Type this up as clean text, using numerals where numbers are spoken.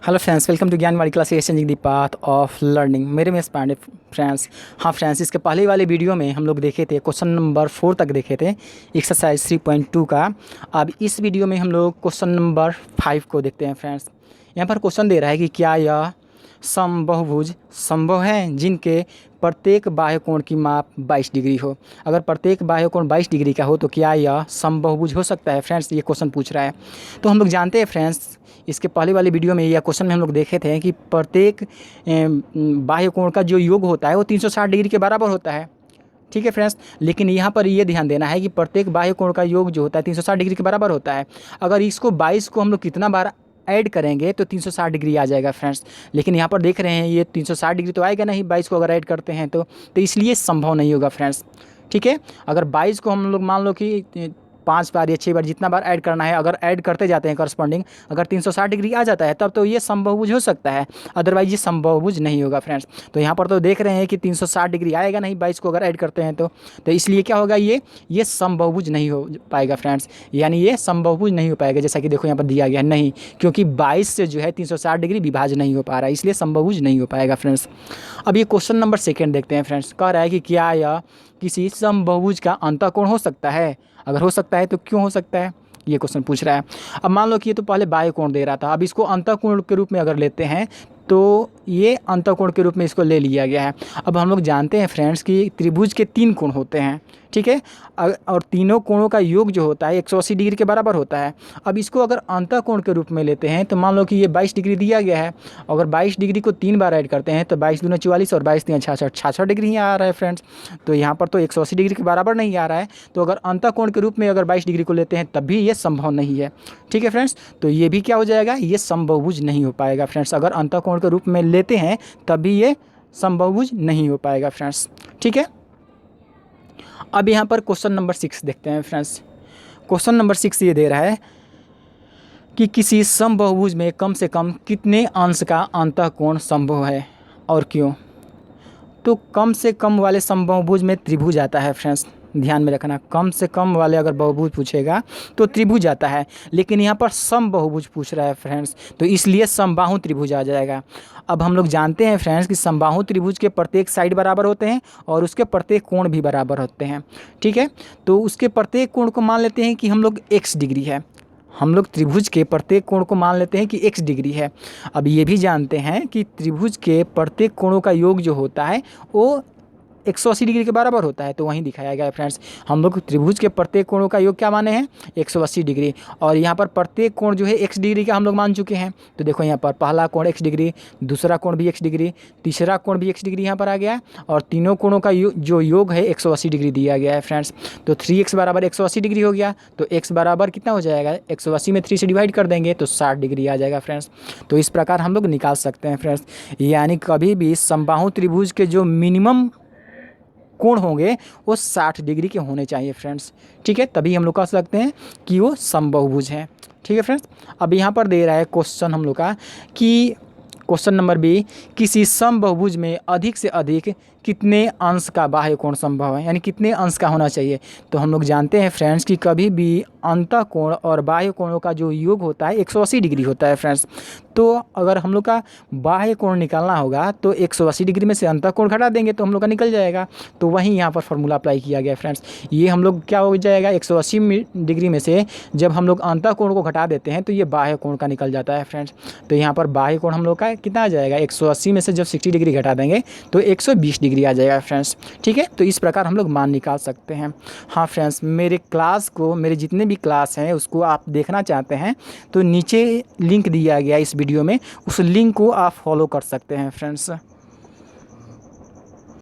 Hello friends, welcome to Gyanvani classes changing the path of learning. मेरे में Pandey friends. हाँ friends, इसके पहले वाले वीडियो में हम लोग देखे थे क्वेश्चन नंबर 4 तक देखे थे एक्सरसाइज 3.2 का। अब इस वीडियो में हम लोग क्वेश्चन नंबर 5 को देखते हैं फ्रेंड्स। यहाँ पर क्वेश्चन दे रहा है कि क्या यह समबाहुभुज संभव है जिनके प्रत्येक बाह्य कोण की माप 22 डिग्री हो। अगर प्रत्येक बाह्य कोण 22 डिग्री का हो तो क्या यह समबाहुभुज हो सकता है फ्रेंड्स, ये क्वेश्चन पूछ रहा है। तो हम लोग जानते हैं फ्रेंड्स, इसके पहले वाले वीडियो में या क्वेश्चन में हम लोग देखे थे कि प्रत्येक बाह्य कोण का जो योग होता है वो 360 डिग्री के बराबर होता है। ठीक है फ्रेंड्स, लेकिन यहाँ पर ये ध्यान देना है कि प्रत्येक बाह्य कोण का योग जो होता है 360 डिग्री के बराबर होता है। अगर इसको 22 को हम लोग कितना बार ऐड करेंगे तो 360 डिग्री आ जाएगा फ्रेंड्स। लेकिन यहाँ पर देख रहे हैं ये 360 डिग्री तो आएगा नहीं 22 को अगर ऐड करते हैं तो इसलिए संभव नहीं होगा फ्रेंड्स। ठीक है, अगर 22 को हम लोग मान लो कि 5 बार या 6 बार जितना बार ऐड करना है, अगर ऐड करते जाते हैं करस्पॉन्डिंग, अगर 360 डिग्री आ जाता है तब तो ये समबाहुभुज हो सकता है, अदरवाइज ये समबाहुभुज नहीं होगा फ्रेंड्स। तो यहाँ पर तो देख रहे हैं कि 360 डिग्री आएगा नहीं 22 को अगर ऐड करते हैं तो इसलिए क्या होगा, ये समबाहुभुज नहीं हो पाएगा फ्रेंड्स। यानी ये समबाहुभुज नहीं हो पाएगा, जैसा कि देखो यहाँ पर दिया गया है नहीं, क्योंकि 22 से जो है 360 डिग्री विभाजन नहीं हो पा रहा है, इसलिए समबाहुभुज नहीं हो पाएगा फ्रेंड्स। अब ये क्वेश्चन नंबर 2 देखते हैं फ्रेंड्स। कह रहा है कि क्या यह किसी समबाहुभुज का अंतःकोण हो सकता है। अगर हो सकता है तो क्यों हो सकता है, ये क्वेश्चन पूछ रहा है। अब मान लो कि ये तो पहले बाह्य कोण दे रहा था, अब इसको अंतःकोण के रूप में अगर लेते हैं तो ये अंतःकोण के रूप में इसको ले लिया गया है। अब हम लोग जानते हैं फ्रेंड्स कि त्रिभुज के 3 कोण होते हैं, ठीक है, और तीनों कोणों का योग जो होता है 180 डिग्री के बराबर होता है। अब इसको अगर अंतःकोण के रूप में लेते हैं तो मान लो कि ये 22 डिग्री दिया गया है, अगर 22 डिग्री को 3 बार ऐड करते हैं तो 22 दूना 44 और 22 तीन 66 डिग्री ही आ रहा है फ्रेंड्स। तो यहाँ पर तो 180 डिग्री के बराबर नहीं आ रहा है, तो अगर अंतःकोण के रूप में अगर 22 डिग्री को लेते हैं तब भी ये संभव नहीं है। ठीक है फ्रेंड्स, तो ये भी क्या हो जाएगा, ये समबाहुभुज नहीं हो पाएगा फ्रेंड्स। अगर अंतःकोण के रूप में लेते हैं तभी ये समबाहुभुज नहीं हो पाएगा फ्रेंड्स। ठीक है, अब यहाँ पर क्वेश्चन नंबर 6 देखते हैं फ्रेंड्स। क्वेश्चन नंबर 6 ये दे रहा है कि किसी समबाहुभुज में कम से कम कितने अंश का अंतःकोण संभव है और क्यों। तो कम से कम वाले समबाहुभुज में त्रिभुज आता है फ्रेंड्स, ध्यान में रखना। कम से कम वाले अगर बहुभुज पूछेगा तो त्रिभुज आता है, लेकिन यहाँ पर समबाहुभुज पूछ रहा है फ्रेंड्स, तो इसलिए समबाहु त्रिभुज आ जाएगा। अब हम लोग जानते हैं फ्रेंड्स कि समबाहु त्रिभुज के प्रत्येक साइड बराबर होते हैं और उसके प्रत्येक कोण भी बराबर होते हैं। ठीक है, तो उसके प्रत्येक कोण को मान लेते हैं कि हम लोग x डिग्री है। हम लोग त्रिभुज के प्रत्येक कोण को मान लेते हैं कि x डिग्री है। अब ये भी जानते हैं कि त्रिभुज के प्रत्येक कोणों का योग जो होता है वो 180 डिग्री के बराबर होता है, तो वहीं दिखाया गया है फ्रेंड्स। हम लोग त्रिभुज के प्रत्येक कोणों का योग क्या माने हैं, 180 डिग्री, और यहाँ पर प्रत्येक कोण जो है x डिग्री का हम लोग मान चुके हैं। तो देखो यहाँ पर पहला कोण x डिग्री, दूसरा कोण भी x डिग्री, तीसरा कोण भी x डिग्री यहाँ पर आ गया, और तीनों कोणों का जो योग है 180 डिग्री दिया गया है फ्रेंड्स। तो 3x बराबर 180 डिग्री हो गया, तो x बराबर कितना हो जाएगा, 180 में 3 से डिवाइड कर देंगे तो 60 डिग्री आ जाएगा फ्रेंड्स। तो इस प्रकार हम लोग निकाल सकते हैं फ्रेंड्स। यानी कभी भी समबाहु त्रिभुज के जो मिनिमम कोण होंगे वो 60 डिग्री के होने चाहिए फ्रेंड्स। ठीक है, तभी हम लोग कह सकते हैं कि वो समबाहुभुज है। ठीक है फ्रेंड्स, अब यहाँ पर दे रहा है क्वेश्चन हम लोग का कि क्वेश्चन नंबर बी, किसी समबाहुभुज में अधिक से अधिक कितने अंश का बाह्य कोण संभव है, यानी कितने अंश का होना चाहिए। तो हम लोग जानते हैं फ्रेंड्स कि कभी भी अंतःकोण और बाह्य कोणों का जो योग होता है 180 डिग्री होता है फ्रेंड्स। तो अगर हम लोग का बाह्य कोण निकालना होगा तो 180 डिग्री में से अंतःकोण घटा देंगे तो हम लोग का निकल जाएगा। तो वहीं यहाँ पर फॉर्मूला अप्लाई किया गया फ्रेंड्स। ये हम लोग क्या हो जाएगा, 180 डिग्री में से जब हम लोग अंतःकोण को घटा देते हैं तो ये बाह्य कोण का निकल जाता है फ्रेंड्स। तो यहाँ पर बाह्य कोण हम लोग का कितना आ जाएगा, 180 में से जब 60 डिग्री घटा देंगे तो 120 डिग्री आ जाएगा फ्रेंड्स। ठीक है, तो इस प्रकार हम लोग मान निकाल सकते हैं। हाँ फ्रेंड्स, मेरे क्लास को, मेरे जितने भी क्लास हैं उसको आप देखना चाहते हैं तो नीचे लिंक दिया गया इस वीडियो में, उस लिंक को आप फॉलो कर सकते हैं फ्रेंड्स।